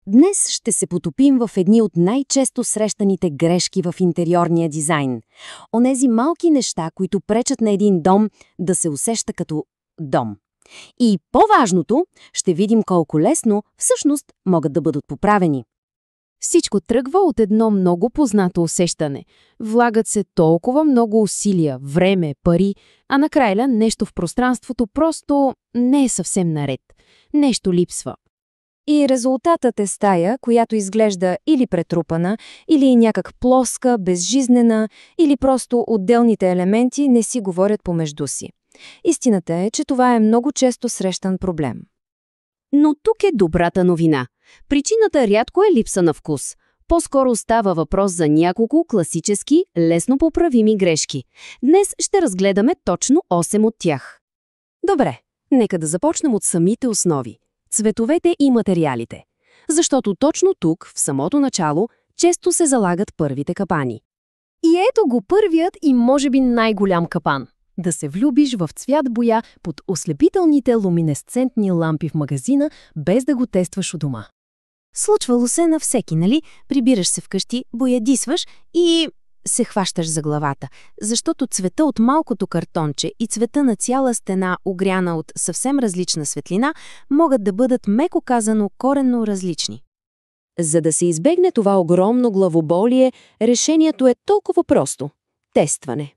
Днес ще се потопим в едни от най-често срещаните грешки в интериорния дизайн. Онези малки неща, които пречат на един дом да се усеща като дом. И по-важното, ще видим колко лесно всъщност могат да бъдат поправени. Всичко тръгва от едно много познато усещане. Влагат се толкова много усилия, време, пари, а накрая нещо в пространството просто не е съвсем наред. Нещо липсва. И резултатът е стая, която изглежда или претрупана, или някак плоска, безжизнена, или просто отделните елементи не си говорят помежду си. Истината е, че това е много често срещан проблем. Но тук е добрата новина. Причината рядко е липса на вкус. По-скоро става въпрос за няколко класически, лесно поправими грешки. Днес ще разгледаме точно 8 от тях. Добре, нека да започнем от самите основи – цветовете и материалите. Защото точно тук, в самото начало, често се залагат първите капани. И ето го първият и може би най-голям капан. Да се влюбиш в цвят боя под ослепителните луминесцентни лампи в магазина, без да го тестваш у дома. Случвало се на всеки, нали? Прибираш се вкъщи, боядисваш и се хващаш за главата, защото цвета от малкото картонче и цвета на цяла стена, огряна от съвсем различна светлина, могат да бъдат, меко казано, коренно различни. За да се избегне това огромно главоболие, решението е толкова просто – тестване.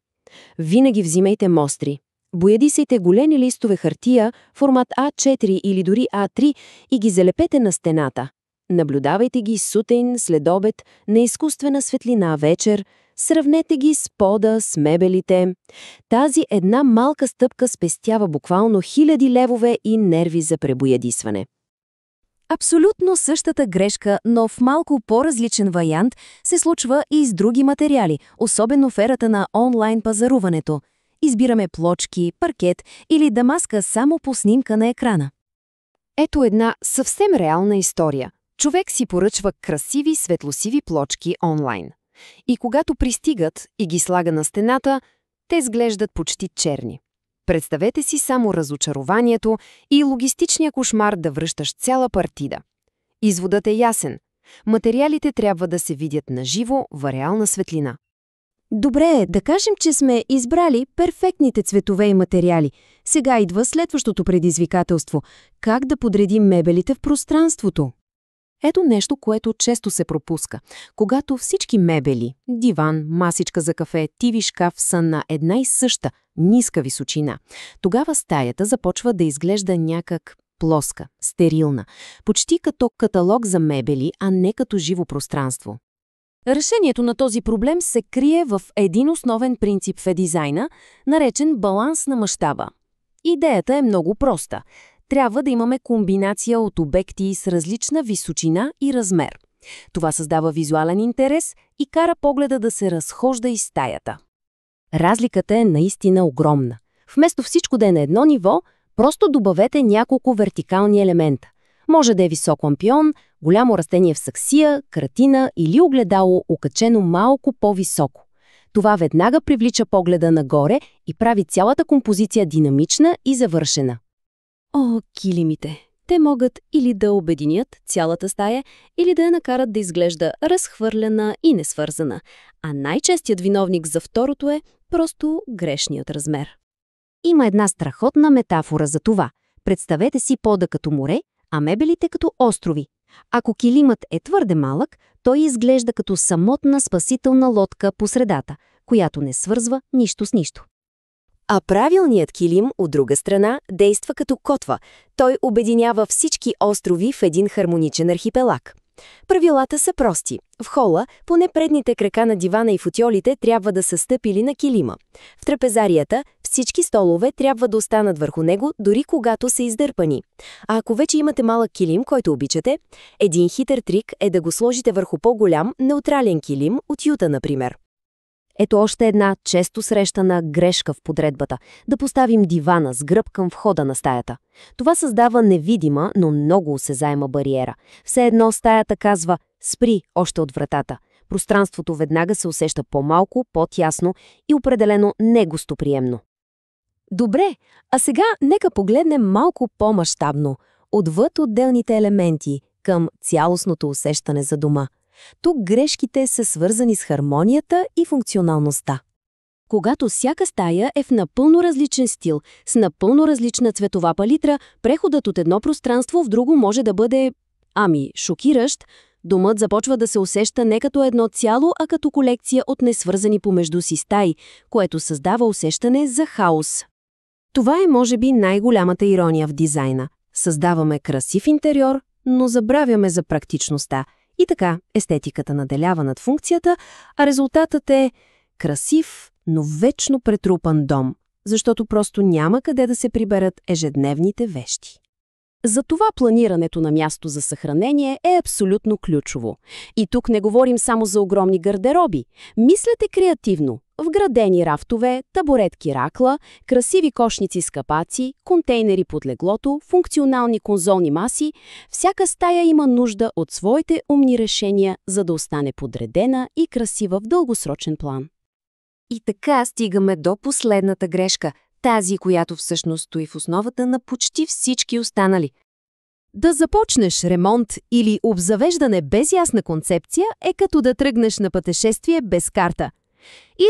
Винаги взимайте мостри. Боядисайте големи листове хартия, формат А4 или дори А3 и ги залепете на стената. Наблюдавайте ги сутрин, следобед, на изкуствена светлина вечер, сравнете ги с пода, с мебелите. Тази една малка стъпка спестява буквално хиляди левове и нерви за пребоядисване. Абсолютно същата грешка, но в малко по-различен вариант, се случва и с други материали, особено в ерата на онлайн пазаруването. Избираме плочки, паркет или дамаска само по снимка на екрана. Ето една съвсем реална история. Човек си поръчва красиви светлосиви плочки онлайн. И когато пристигат и ги слага на стената, те изглеждат почти черни. Представете си само разочарованието и логистичния кошмар да връщаш цяла партида. Изводът е ясен. Материалите трябва да се видят наживо в реална светлина. Добре, да кажем, че сме избрали перфектните цветове и материали. Сега идва следващото предизвикателство – как да подредим мебелите в пространството. Ето нещо, което често се пропуска. Когато всички мебели, диван, масичка за кафе, TV шкаф са на една и съща, ниска височина, тогава стаята започва да изглежда някак плоска, стерилна, почти като каталог за мебели, а не като живо пространство. Решението на този проблем се крие в един основен принцип в дизайна, наречен баланс на мащаба. Идеята е много проста. Трябва да имаме комбинация от обекти с различна височина и размер. Това създава визуален интерес и кара погледа да се разхожда из стаята. Разликата е наистина огромна. Вместо всичко да е на едно ниво, просто добавете няколко вертикални елемента. Може да е висок лампион, голямо растение в саксия, картина или огледало, окачено малко по-високо. Това веднага привлича погледа нагоре и прави цялата композиция динамична и завършена. О, килимите! Те могат или да обединят цялата стая, или да я накарат да изглежда разхвърляна и несвързана, а най-честият виновник за второто е просто грешният размер. Има една страхотна метафора за това. Представете си пода като море, а мебелите като острови. Ако килимът е твърде малък, той изглежда като самотна спасителна лодка по средата, която не свързва нищо с нищо. А правилният килим, от друга страна, действа като котва. Той обединява всички острови в един хармоничен архипелаг. Правилата са прости. В хола, поне предните крака на дивана и футиолите трябва да са стъпили на килима. В трапезарията всички столове трябва да останат върху него, дори когато са издърпани. А ако вече имате малък килим, който обичате, един хитър трик е да го сложите върху по-голям, неутрален килим от юта, например. Ето още една често срещана грешка в подредбата – да поставим дивана с гръб към входа на стаята. Това създава невидима, но много осезаема бариера. Все едно стаята казва «спри» още от вратата. Пространството веднага се усеща по-малко, по-тясно и определено негостоприемно. Добре, а сега нека погледнем малко по-мащабно. Отвъд отделните елементи. към цялостното усещане за дома. Тук грешките са свързани с хармонията и функционалността. Когато всяка стая е в напълно различен стил, с напълно различна цветова палитра, преходът от едно пространство в друго може да бъде, шокиращ. Домът започва да се усеща не като едно цяло, а като колекция от несвързани помежду си стаи, което създава усещане за хаос. Това е, може би, най-голямата ирония в дизайна. Създаваме красив интериор, но забравяме за практичността. И така, естетиката наделява над функцията, а резултатът е красив, но вечно претрупан дом, защото просто няма къде да се приберат ежедневните вещи. Затова планирането на място за съхранение е абсолютно ключово. И тук не говорим само за огромни гардероби. Мислете креативно. Вградени рафтове, табуретки ракла, красиви кошници с капаци, контейнери под леглото, функционални конзолни маси. Всяка стая има нужда от своите умни решения, за да остане подредена и красива в дългосрочен план. И така стигаме до последната грешка, тази, която всъщност стои в основата на почти всички останали. Да започнеш ремонт или обзавеждане без ясна концепция е като да тръгнеш на пътешествие без карта.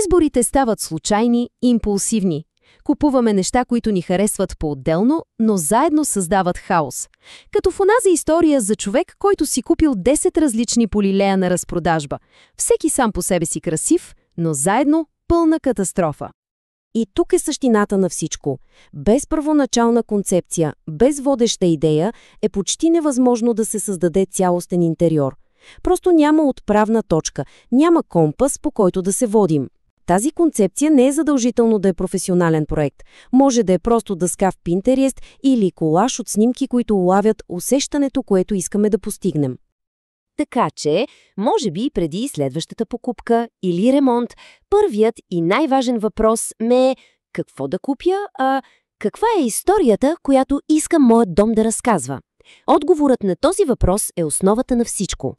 Изборите стават случайни и импулсивни. Купуваме неща, които ни харесват по-отделно, но заедно създават хаос. Като в онази история за човек, който си купил 10 различни полилея на разпродажба. Всеки сам по себе си красив, но заедно пълна катастрофа. И тук е същината на всичко. Без първоначална концепция, без водеща идея е почти невъзможно да се създаде цялостен интериор. Просто няма отправна точка, няма компас, по който да се водим. Тази концепция не е задължително да е професионален проект. Може да е просто дъска в Pinterest или колаж от снимки, които улавят усещането, което искаме да постигнем. Така че, може би преди следващата покупка или ремонт, първият и най-важен въпрос е какво да купя, каква е историята, която искам моят дом да разказва. Отговорът на този въпрос е основата на всичко.